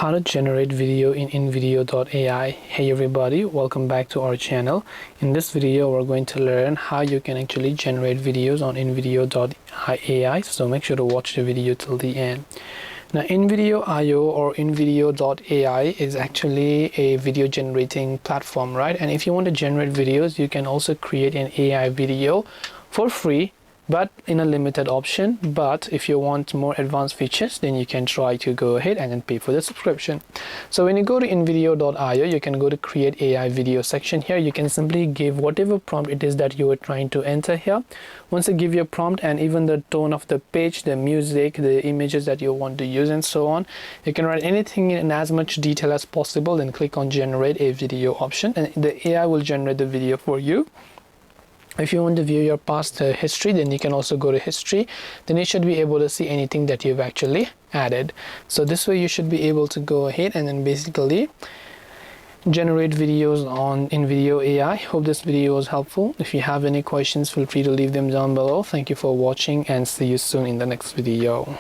How to generate video in InVideo.AI. Hey everybody, welcome back to our channel. In this video we're going to learn how you can actually generate videos on InVideo.AI, so make sure to watch the video till the end. Now InVideo.io or InVideo.ai is actually a video generating platform, right? And if you want to generate videos, you can also create an AI video for free, but in a limited option. But if you want more advanced features, then you can try to go ahead and then pay for the subscription. So when you go to InVideo.io, you can go to create AI video section. Here you can simply give whatever prompt it is that you are trying to enter here. Once you give your prompt and even the tone of the page, the music, the images that you want to use and so on, you can write anything in as much detail as possible, then click on generate a video option and the AI will generate the video for you. If you want to view your past history, then you can also go to history. Then you should be able to see anything that you've actually added. So this way you should be able to go ahead and then basically generate videos on InVideo.AI. Hope this video was helpful. If you have any questions, feel free to leave them down below. Thank you for watching and see you soon in the next video.